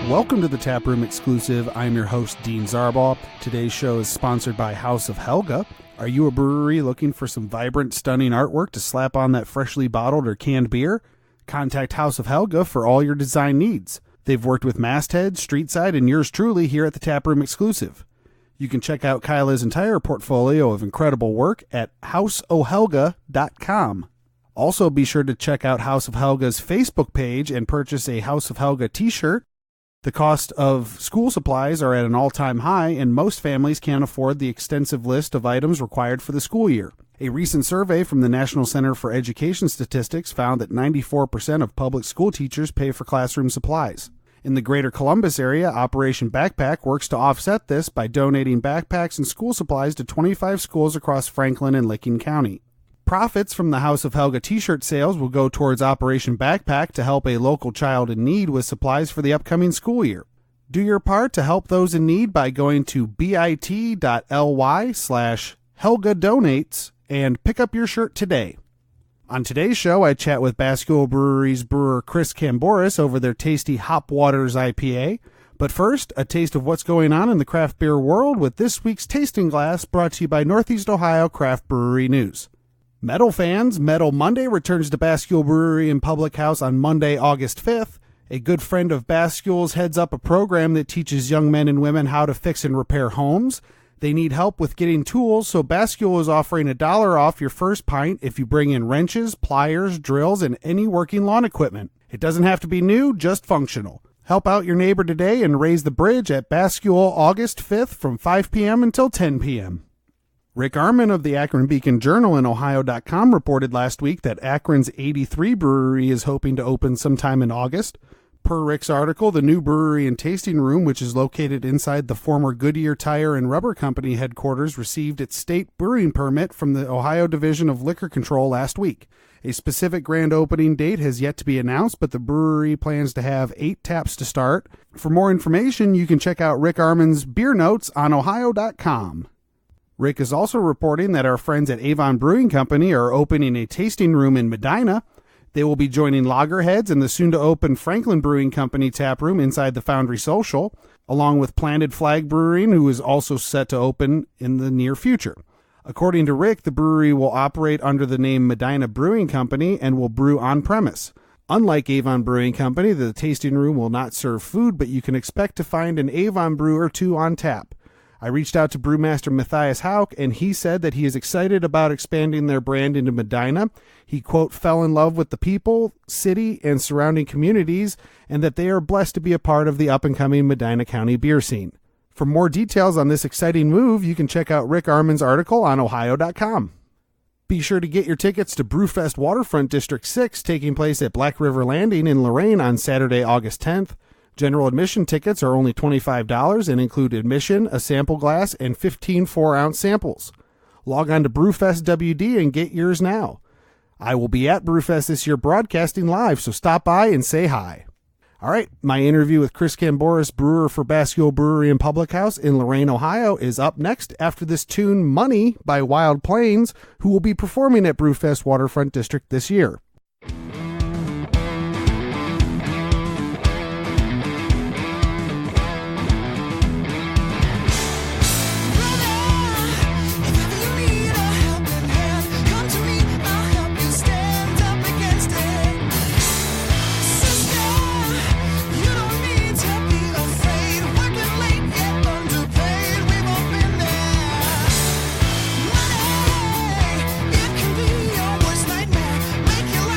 Welcome to the Taproom Exclusive. I'm your host, Dean Zarbaugh. Today's show is sponsored by House of Helga. Are you a brewery looking for some vibrant, stunning artwork to slap on that freshly bottled or canned beer? Contact House of Helga for all your design needs. They've worked with Masthead, Streetside, and yours truly here at the Taproom Exclusive. You can check out Kyla's entire portfolio of incredible work at houseohelga.com. Also, be sure to check out House of Helga's Facebook page and purchase a House of Helga t-shirt. The cost of school supplies are at an all-time high, and most families can't afford the extensive list of items required for the school year. A recent survey from the National Center for Education Statistics found that 94% of public school teachers pay for classroom supplies. In the greater Columbus area, Operation Backpack works to offset this by donating backpacks and school supplies to 25 schools across Franklin and Licking County. Profits from the House of Helga t-shirt sales will go towards Operation Backpack to help a local child in need with supplies for the upcoming school year. Do your part to help those in need by going to bit.ly/HelgaDonates and pick up your shirt today. On today's show, I chat with Bascule Brewery's brewer Chris Kambouris over their tasty Hop Waters IPA. But first, a taste of what's going on in the craft beer world with this week's Tasting Glass, brought to you by Northeast Ohio Craft Brewery News. Metal fans, Metal Monday returns to Bascule Brewery in Public House on Monday, August 5th. A good friend of Bascule's heads up a program that teaches young men and women how to fix and repair homes. They need help with getting tools, so Bascule is offering $1 off your first pint if you bring in wrenches, pliers, drills, and any working lawn equipment. It doesn't have to be new, just functional. Help out your neighbor today and raise the bridge at Bascule August 5th from 5 p.m. until 10 p.m. Rick Armon of the Akron Beacon Journal and Ohio.com reported last week that Akron's 83 Brewery is hoping to open sometime in August. Per Rick's article, the new brewery and tasting room, which is located inside the former Goodyear Tire and Rubber Company headquarters, received its state brewing permit from the Ohio Division of Liquor Control last week. A specific grand opening date has yet to be announced, but the brewery plans to have 8 taps to start. For more information, you can check out Rick Armon's beer notes on Ohio.com. Rick is also reporting that our friends at Avon Brewing Company are opening a tasting room in Medina. They will be joining Loggerheads and the soon-to-open Franklin Brewing Company tap room inside the Foundry Social, along with Planted Flag Brewing, who is also set to open in the near future. According to Rick, the brewery will operate under the name Medina Brewing Company and will brew on-premise. Unlike Avon Brewing Company, the tasting room will not serve food, but you can expect to find an Avon brew or two on tap. I reached out to brewmaster Matthias Hauk, and he said that he is excited about expanding their brand into Medina. He, quote, fell in love with the people, city, and surrounding communities, and that they are blessed to be a part of the up-and-coming Medina County beer scene. For more details on this exciting move, you can check out Rick Armon's article on Ohio.com. Be sure to get your tickets to Brewfest Waterfront District 6, taking place at Black River Landing in Lorain on Saturday, August 10th. General admission tickets are only $25 and include admission, a sample glass, and 15 4-ounce samples. Log on to Brewfest WD and get yours now. I will be at Brewfest this year broadcasting live, so stop by and say hi. All right, my interview with Chris Kambouris, brewer for Bascule Brewery and Public House in Lorain, Ohio, is up next after this tune Money by Wild Plains, who will be performing at Brewfest Waterfront District this year. Make your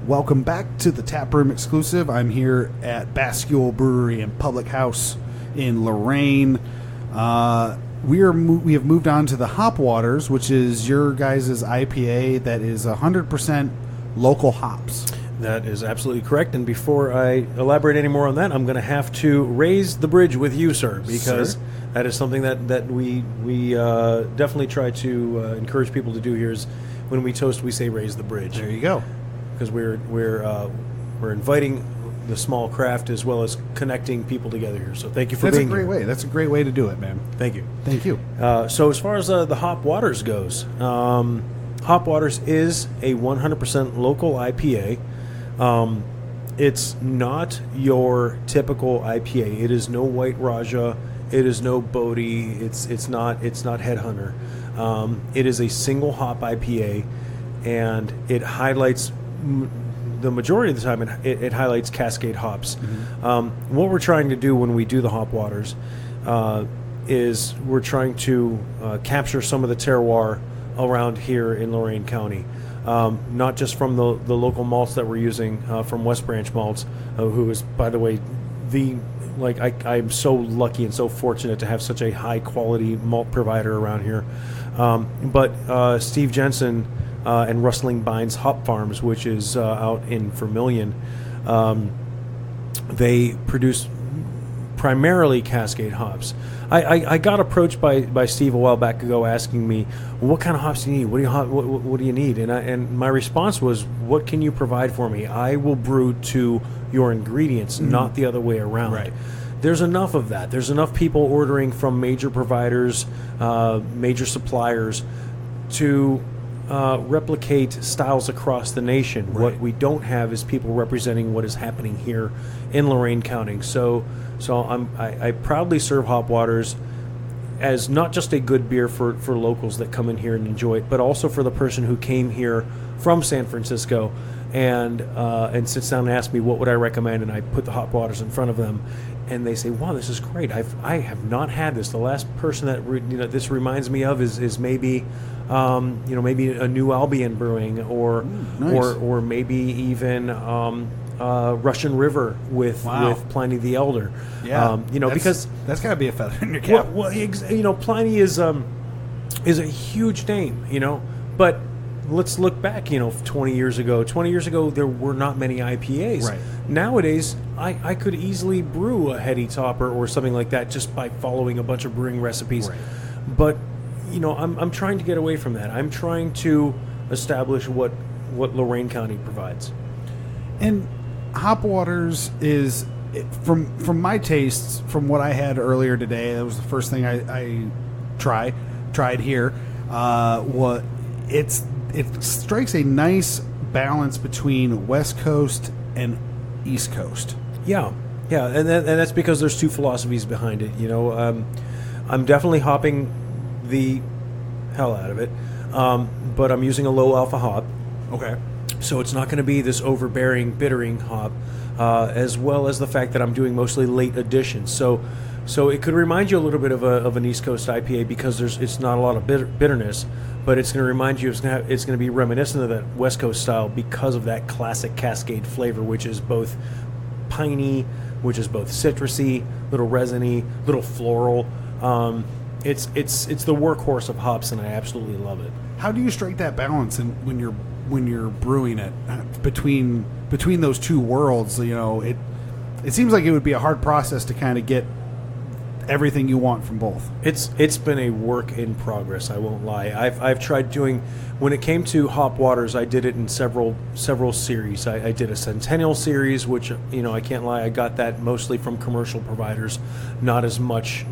Welcome back to the Taproom Exclusive. I'm here at Bascule Brewery and Public House in Lorain. We have moved on to the Hop Waters, which is your guys' IPA that is 100% local hops. That is absolutely correct. And before I elaborate any more on that, I'm going to have to raise the bridge with you, sir, because that is something that we definitely try to encourage people to do here. Is when we toast, we say raise the bridge. There you go. Because we're inviting the small craft as well as connecting people together here. So thank you for being here. That's a great way to do it, man. Thank you. Thank you. So as far as the Hop Waters goes, Hop Waters is a 100% local IPA. It's not your typical IPA. It is no White Raja. It is no Bodhi. It's not Headhunter. It is a single hop IPA, and it highlights the majority of the time. It highlights Cascade hops. Mm-hmm. What we're trying to do when we do the Hop Waters is we're trying to capture some of the terroir around here in Lorain County. Not just from the local malts that we're using from West Branch Malts, who is, by the way, I'm so lucky and so fortunate to have such a high quality malt provider around here. But Steve Jensen and Rustling Bines Hop Farms, which is out in Vermilion, they produce primarily Cascade hops. I got approached by Steve a while back ago asking me, well, what kind of hops do you need? What do you need? And my response was, what can you provide for me? I will brew to your ingredients, not the other way around. Right. There's enough of that. There's enough people ordering from major providers, major suppliers to replicate styles across the nation. Right. What we don't have is people representing what is happening here in Lorain County. So I proudly serve Hop Waters as not just a good beer for locals that come in here and enjoy it, but also for the person who came here from San Francisco and sits down and asks me what would I recommend, and I put the Hop Waters in front of them, and they say, "Wow, this is great. I have not had this. The last person that this reminds me of is maybe maybe a New Albion Brewing or nice. or maybe even." Russian River with Pliny the Elder. Yeah, because that's got to be a feather in your cap. Pliny is a huge name, but let's look back, 20 years ago. 20 years ago, there were not many IPAs. Right. Nowadays, I could easily brew a heady topper or something like that just by following a bunch of brewing recipes. Right. But, I'm trying to get away from that. I'm trying to establish what Lorain County provides. And Hop Waters is, from my tastes, from what I had earlier today, that was the first thing I tried here. It strikes a nice balance between West Coast and East Coast. Yeah, and that's because there's two philosophies behind it. I'm definitely hopping the hell out of it, but I'm using a low alpha hop. Okay. So it's not going to be this overbearing, bittering hop, as well as the fact that I'm doing mostly late additions. So it could remind you a little bit of an East Coast IPA because it's not a lot of bitterness, but it's going to remind you it's going to be reminiscent of that West Coast style because of that classic Cascade flavor, which is both piney, which is both citrusy, little resiny, little floral. It's the workhorse of hops, and I absolutely love it. How do you strike that balance when you're brewing it between those two worlds? It seems like it would be a hard process to kind of get everything you want from both. It's been a work in progress, I won't lie. I've tried doing, when it came to Hop Waters, I did it in several series. I did a Centennial series, which I can't lie, I got that mostly from commercial providers, not as much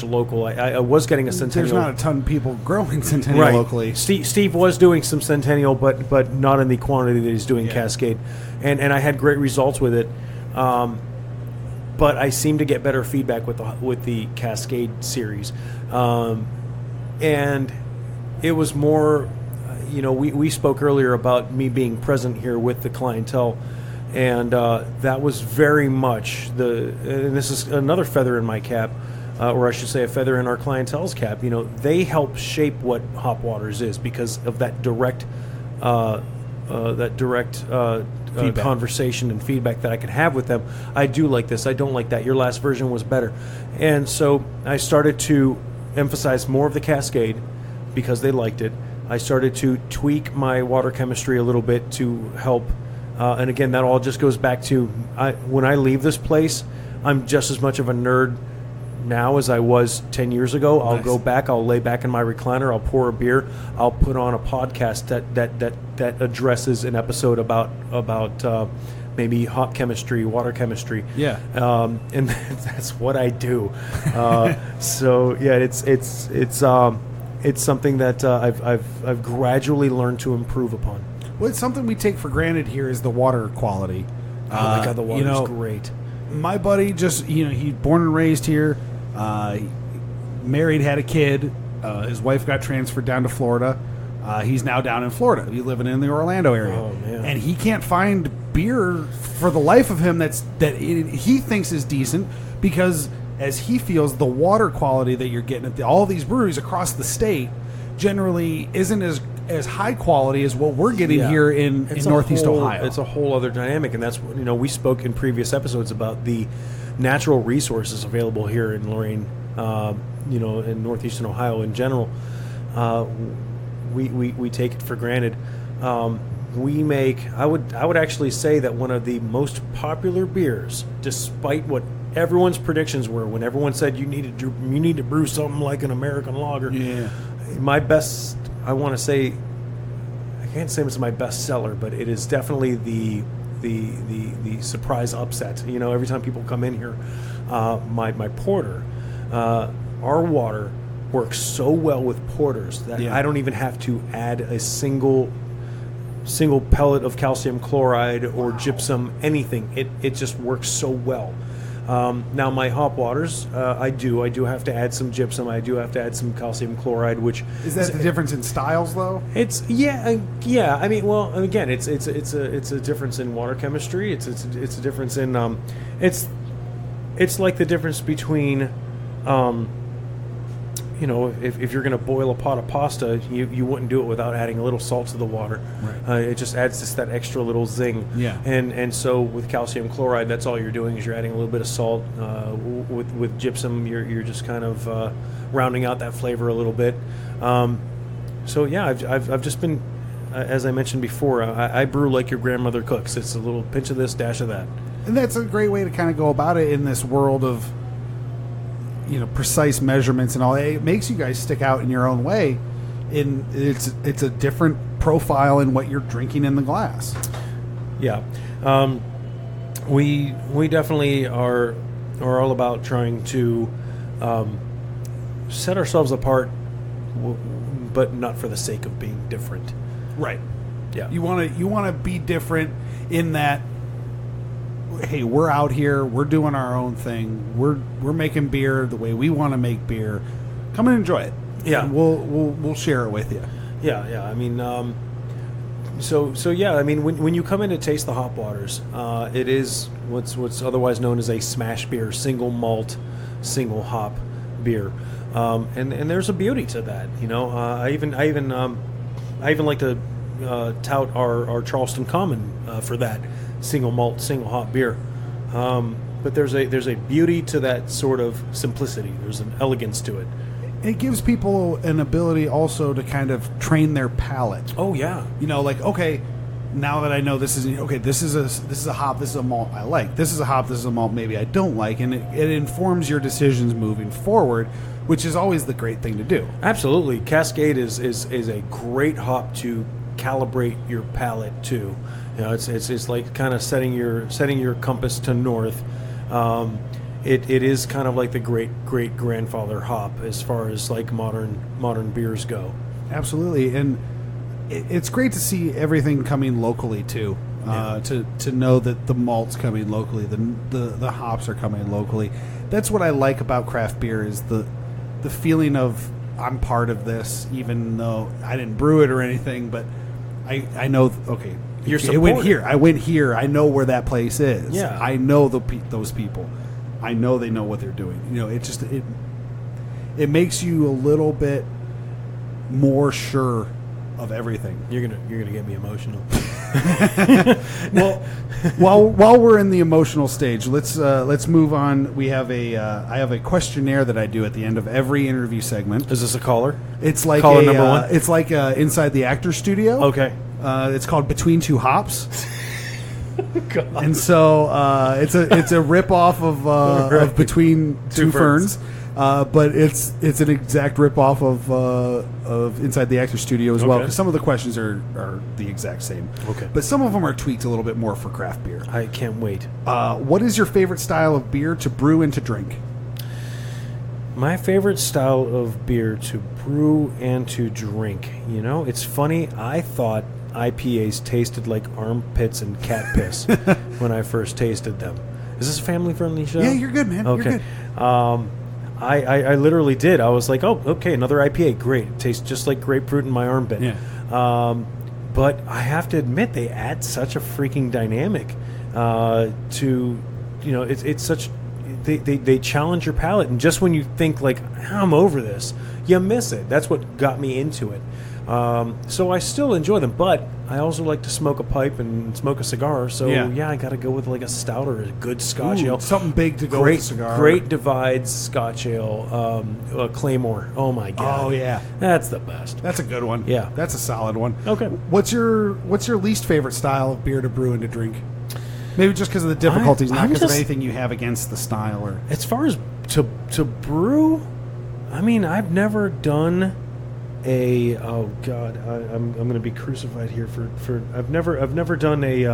local. I was getting a Centennial. There's not a ton of people growing Centennial locally. Steve was doing some Centennial, but not in the quantity that he's doing Cascade, and I had great results with it. But I seem to get better feedback with the Cascade series, and it was more. We spoke earlier about me being present here with the clientele, and that was very much and this is another feather in my cap, or I should say a feather in our clientele's cap. They help shape what Hop Waters is because of that direct conversation and feedback that I can have with them. I do like this. I don't like that. Your last version was better. And so I started to emphasize more of the Cascade because they liked it. I started to tweak my water chemistry a little bit to help. And again, that all just goes back to when I leave this place, I'm just as much of a nerd now as I was 10 years ago. I'll go back, I'll lay back in my recliner, I'll pour a beer, I'll put on a podcast that addresses an episode about maybe hop chemistry, water chemistry. Yeah. And that's what I do. So yeah, it's something that I've gradually learned to improve upon. Well, it's something we take for granted here is the water quality. Oh my God, the water's great. My buddy just, he's born and raised here. Married, had a kid. His wife got transferred down to Florida. He's now down in Florida. He's living in the Orlando area. Oh, man. And he can't find beer for the life of him that he thinks is decent because, as he feels, the water quality that you're getting at all these breweries across the state generally isn't as high quality as what we're getting here in Northeast Ohio. It's a whole other dynamic, and that's we spoke in previous episodes about the natural resources available here in Lorain, in Northeastern Ohio in general. We take it for granted. We make I would actually say that one of the most popular beers, despite what everyone's predictions were when everyone said you need to brew something like an American lager. Yeah, my best. I want to say, I can't say it's my best seller, but it is definitely the surprise upset. Every time people come in here, my porter, our water works so well with porters that I don't even have to add a single pellet of calcium chloride or gypsum, anything. It just works so well. Now my hop waters, I do have to add some gypsum. I do have to add some calcium chloride, which is that the difference in styles though? It's yeah. I mean, well, again, it's a difference in water chemistry. It's a difference in it's like the difference between if you're going to boil a pot of pasta, you wouldn't do it without adding a little salt to the water. Right. It just adds just that extra little zing. Yeah. And so with calcium chloride, that's all you're doing is you're adding a little bit of salt. With gypsum, you're just kind of rounding out that flavor a little bit. So yeah, I've just been, as I mentioned before, I brew like your grandmother cooks. It's a little pinch of this, dash of that. And that's a great way to kind of go about it in this world of precise measurements and all. It makes you guys stick out in your own way. It's a different profile in what you're drinking in the glass. Yeah, we definitely are all about trying to set ourselves apart, but not for the sake of being different. Right. Yeah. You want to be different in that. Hey, we're out here. We're doing our own thing. We're making beer the way we want to make beer. Come and enjoy it. Yeah, and we'll share it with you. Yeah. I mean, so yeah. I mean, when you come in to taste the hop waters, it is what's otherwise known as a smash beer, single malt, single hop beer, and there's a beauty to that. I even like to tout our Charleston Common for that. Single malt, single hop beer, but there's a beauty to that sort of simplicity. There's an elegance to it. It gives people an ability also to kind of train their palate. Oh yeah, like okay, now that I know this is a hop, this is a malt I like. This is a hop, this is a malt maybe I don't like, and it informs your decisions moving forward, which is always the great thing to do. Absolutely, Cascade is a great hop to calibrate your palate to. It's like kind of setting your compass to north. It is kind of like the great grandfather hop as far as like modern beers go. Absolutely, and it's great to see everything coming locally too. To know that the malt's coming locally, the hops are coming locally. That's what I like about craft beer is the feeling of I'm part of this, even though I didn't brew it or anything, but I know okay. It went here. I went here. I know where that place is. Yeah. I know those people. I know they know what they're doing. It makes you a little bit more sure of everything. You're gonna get me emotional. Well, while we're in the emotional stage, let's move on. We have I have a questionnaire that I do at the end of every interview segment. Is this a caller? It's like caller number one. It's like inside the actor's studio. Okay. It's called Between Two Hops. God. And so it's a rip off of Between Two Ferns. But it's an exact rip-off of Inside the Actors Studio as well, because some of the questions are the exact same. Okay. But some of them are tweaked a little bit more for craft beer. I can't wait. What is your favorite style of beer to brew and to drink? My favorite style of beer to brew and to drink. You know, it's funny. I thought IPAs tasted like armpits and cat piss when I first tasted them. Is this a family-friendly show? Yeah, you're good, man. Okay. You're good. I literally did. I was like, oh, okay, another IPA. Great. It tastes just like grapefruit in my armpit. Yeah. But I have to admit, they add such a freaking dynamic to, you know, it's such, they challenge your palate. And just when you think, like, I'm over this, you miss it. That's what got me into it. So I still enjoy them, but I also like to smoke a pipe and smoke a cigar. So yeah I got to go with like a stout or a good Scotch ale. Something big to go with a cigar. Great Divides Scotch ale, Claymore. Oh my God. Oh yeah, that's the best. That's a good one. Yeah, that's a solid one. Okay. What's your least favorite style of beer to brew and to drink? Maybe just because of the difficulties, not because of anything you have against the style. Or as far as to brew, I mean, I've never done oh God, I'm going to be crucified here for I've never done a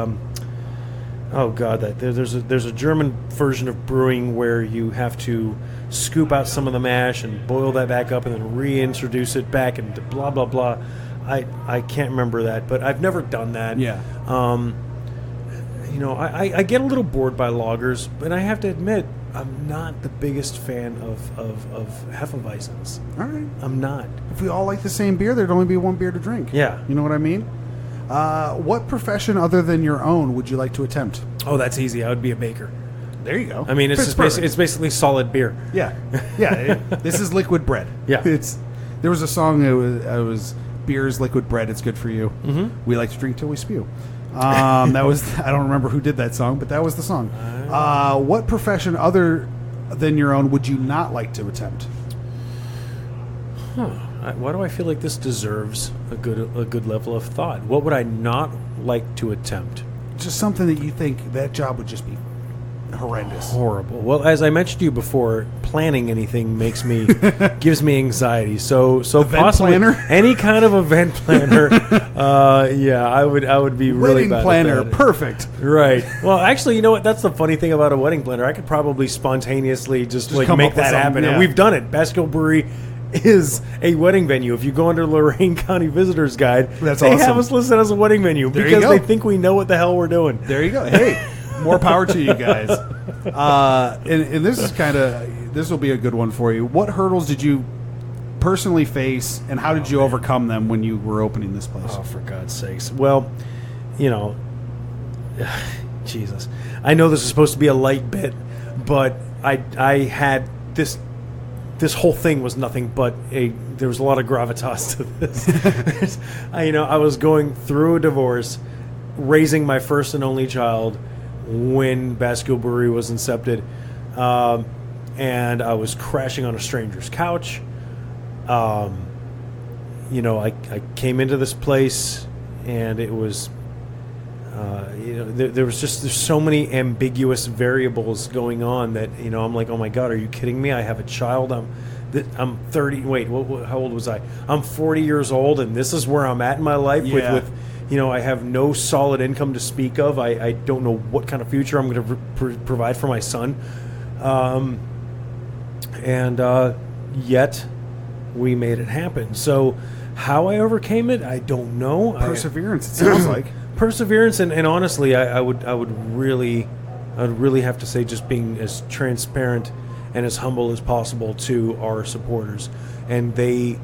oh God, that there's a German version of brewing where you have to scoop out some of the mash and boil that back up and then reintroduce it back and blah blah blah. I can't remember that, but I've never done that. Yeah. You know, I get a little bored by lagers, but I have to admit, I'm not the biggest fan of Hefeweizens. All right. I'm not. If we all like the same beer, there'd only be one beer to drink. Yeah. You know what I mean? What profession other than your own would you like to attempt? Oh, that's easy. I would be a baker. There you go. I mean, it's basically solid beer. Yeah. Yeah. This is liquid bread. Yeah. There was a song, it was beer is liquid bread, it's good for you. Mm-hmm. We like to drink till we spew. That was, I don't remember who did that song, but that was the song. What profession other than your own would you not like to attempt? Why do I feel like this deserves a good level of thought? What would I not like to attempt? Just something that you think that job would just be horrendous. Horrible. Well, as I mentioned to you before, planning anything gives me anxiety. So event possibly planner? Any kind of event planner. Yeah, I would be really wedding bad planner, at that. perfect. Right. Well, actually, you know what? That's the funny thing about a wedding planner. I could probably spontaneously just like come make up with that happen, something, yeah. and we've done it. Bascule Brewery is a wedding venue. If you go under Lorain County Visitors Guide, That's they awesome. have us listed as a wedding venue There you because go. they think we know what the hell we're doing. There you go. Hey, more power to you guys. And this will be a good one for you. What hurdles did you personally face, and how did you overcome them when you were opening this place? Oh, for God's sakes. Well, you know, Jesus. I know this is supposed to be a light bit, but I had this whole thing was nothing but there was a lot of gravitas to this. I was going through a divorce, raising my first and only child when Bascule Brewery was incepted, and I was crashing on a stranger's couch. I came into this place, and it was, there's so many ambiguous variables going on that, I'm like, oh my God, are you kidding me? I have a child. I'm 30. Wait, how old was I? I'm 40 years old, and this is where I'm at in my life. Yeah. With I have no solid income to speak of. I don't know what kind of future I'm going to provide for my son. Yet we made it happen. So how I overcame it, I don't know. Perseverance, it sounds like. Perseverance, and honestly, I would really have to say just being as transparent and as humble as possible to our supporters. And they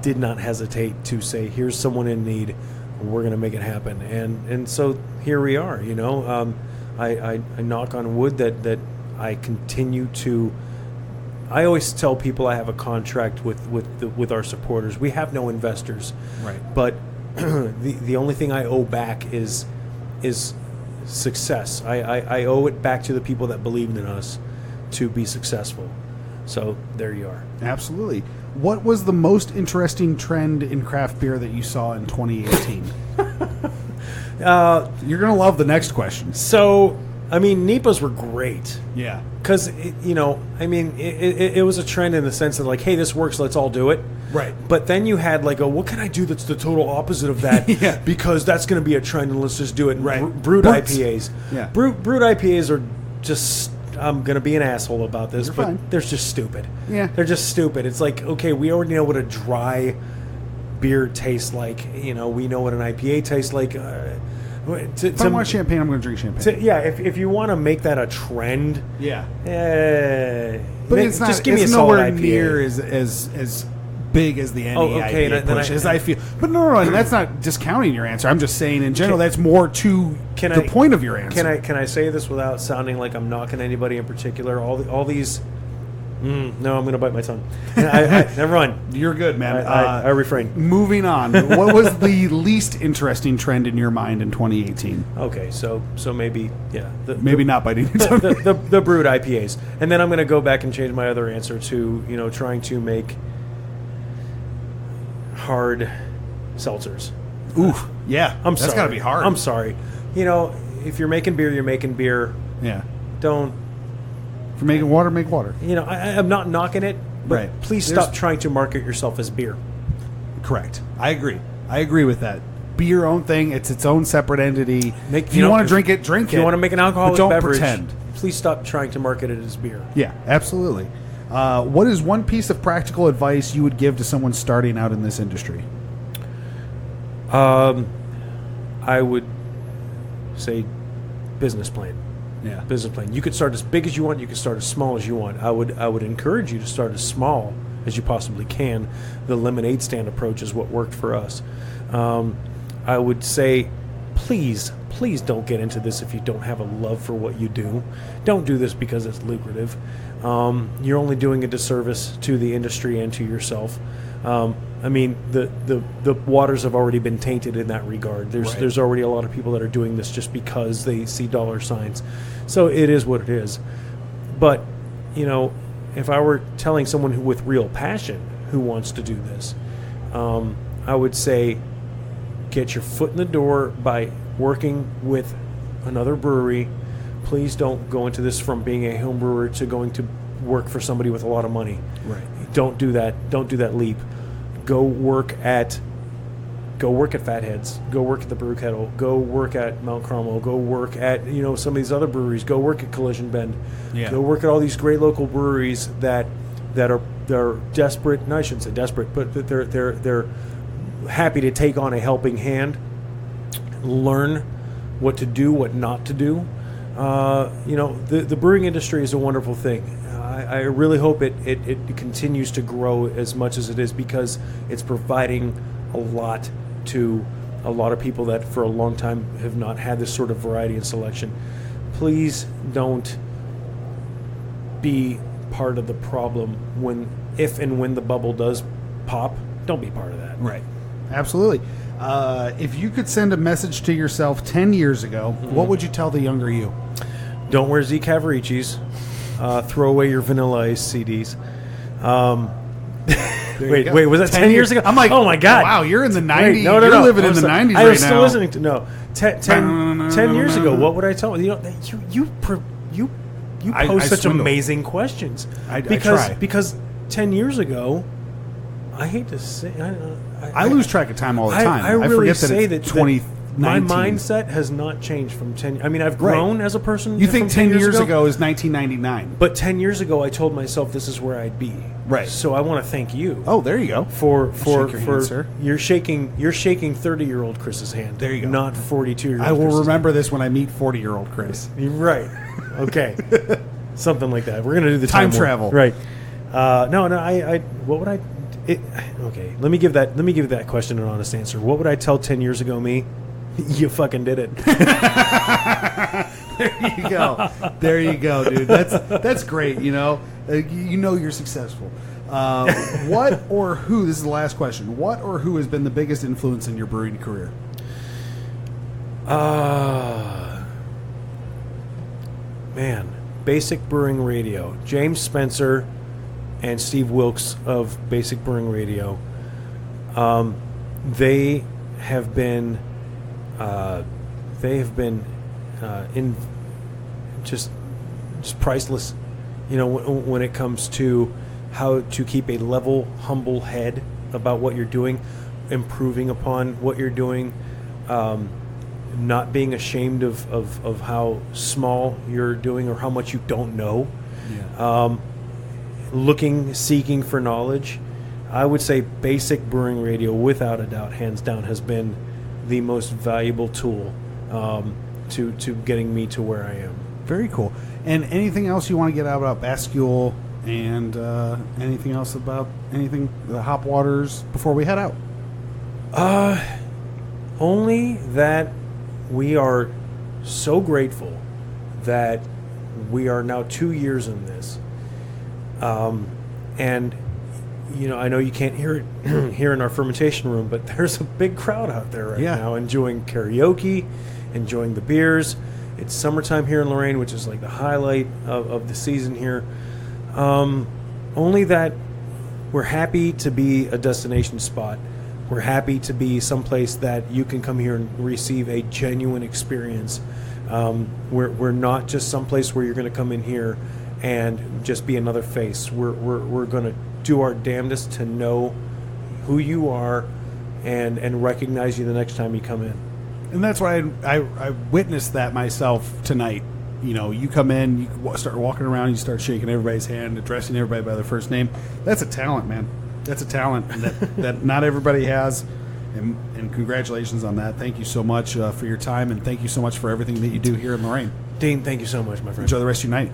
did not hesitate to say, here's someone in need. We're going to make it happen. And so here we are, I knock on wood that I continue to. I always tell people I have a contract with our supporters. We have no investors. Right. But the only thing I owe back is is success. I owe it back to the people that believed in us to be successful. So there you are. Absolutely. What was the most interesting trend in craft beer that you saw in 2018? You're going to love the next question. So, I mean, NEPAs were great. Yeah. Because, it was a trend in the sense that, like, hey, this works, let's all do it. Right. But then you had, like, what can I do that's the total opposite of that? Yeah. Because that's going to be a trend, and let's just do it. Right. Brewed IPAs. Yeah. Brewed IPAs are just... I'm going to be an asshole about this, You're but fine. they're just stupid. Yeah. They're just stupid. It's like, okay, we already know what a dry beer tastes like. We know what an IPA tastes like. If I want champagne, I'm going to drink champagne. If you want to make that a trend, yeah. But it's not. Just give me a it's solid nowhere IPA. near as big as the NA okay, IPA then push, as I feel. But no, and that's not discounting your answer. I'm just saying in general that's more to the point of your answer. Can I say this without sounding like I'm knocking anybody in particular? All these. No, I'm going to bite my tongue. Never mind. You're good, man. I refrain. Moving on. What was the least interesting trend in your mind in 2018? Okay, so maybe maybe not biting your tongue. the brewed IPAs, and then I'm going to go back and change my other answer to trying to make hard seltzers. Ooh, yeah. I'm sorry. That's got to be hard. I'm sorry. If you're making beer, you're making beer. Yeah. Don't. If you're making water, make water. I'm not knocking it, but right. Please stop trying to market yourself as beer. Correct. I agree with that. Be your own thing. It's its own separate entity. If you want to drink it, drink it. If you want to make an alcoholic don't beverage, pretend. Please stop trying to market it as beer. Yeah, absolutely. What is one piece of practical advice you would give to someone starting out in this industry? I would say business plan. Yeah. Business plan. You could start as big as you want. You could start as small as you want. I would encourage you to start as small as you possibly can. The lemonade stand approach is what worked for us. I would say, please don't get into this if you don't have a love for what you do. Don't do this because it's lucrative. You're only doing a disservice to the industry and to yourself. The waters have already been tainted in that regard. There's already a lot of people that are doing this just because they see dollar signs. So it is what it is. But, if I were telling someone with real passion who wants to do this, I would say get your foot in the door by working with another brewery. Please don't go into this from being a home brewer to going to work for somebody with a lot of money. Right. Don't do that. Don't do that leap. Go work at Fatheads. Go work at the Brew Kettle. Go work at Mount Cromwell. Go work at some of these other breweries. Go work at Collision Bend. Yeah. Go work at all these great local breweries that are desperate. No, I shouldn't say desperate, but they're happy to take on a helping hand. Learn what to do, what not to do. The brewing industry is a wonderful thing. I really hope it continues to grow as much as it is, because it's providing a lot to a lot of people that for a long time have not had this sort of variety and selection. Please don't be part of the problem if and when the bubble does pop. Don't be part of that. Right. Absolutely. If you could send a message to yourself 10 years ago, what would you tell the younger you? Don't wear Z Cavaricis. Throw away your Vanilla Ice CDs. Wait, was that 10 years ago? I'm like, oh my God. Wow, you're in the 90s. No. You're living in the 90s right now. I was still listening to, no. 10 years ago, what would I tell you? You pose such amazing questions. I try. Because 10 years ago, I hate to say, I lose track of time all the time. I really forget say that it's that 2019. my mindset has not changed from 10. I mean, I've grown as a person. You think from 10 years ago is 1999? But 10 years ago, I told myself this is where I'd be. Right. So I want to thank you. Oh, there you go. For hand, sir. You're shaking 30-year-old Chris's hand. There you go. Not 42-year-old. I will remember this when I meet 40-year-old Chris. You're right. Okay. Something like that. We're gonna do the time travel. Right. No. What would I? Okay. Let me give that question an honest answer. What would I tell 10 years ago me? You fucking did it. There you go, dude. That's great. You're successful. What or who? This is the last question. What or who has been the biggest influence in your brewing career? Man, Basic Brewing Radio. James Spencer and Steve Wilkes of Basic Brewing Radio. They have been in just priceless. You know, when it comes to how to keep a level, humble head about what you're doing, improving upon what you're doing, not being ashamed of how small you're doing or how much you don't know. Yeah. Seeking for knowledge. I would say Basic Brewing Radio, without a doubt, hands down, has been the most valuable tool to getting me to where I am. Very cool. And anything else you want to get out about Bascule and anything else about the hop waters before we head out? Only that we are so grateful that we are now 2 years in this. And you know, I know you can't hear it here in our fermentation room, but there's a big crowd out there right now enjoying karaoke, enjoying the beers. It's summertime here in Lorain, which is like the highlight of the season here. Only that we're happy to be a destination spot. We're happy to be someplace that you can come here and receive a genuine experience. We're not just someplace where you're going to come in here and just be another face. We're going to do our damnedest to know who you are and recognize you the next time you come in. And that's why I witnessed that myself tonight. You know, you come in, you start walking around, you start shaking everybody's hand, addressing everybody by their first name. That's a talent, man. That's a talent that not everybody has. And congratulations on that. Thank you so much for your time, and thank you so much for everything that you do here in Lorain. Dean, thank you so much, my friend. Enjoy the rest of your night.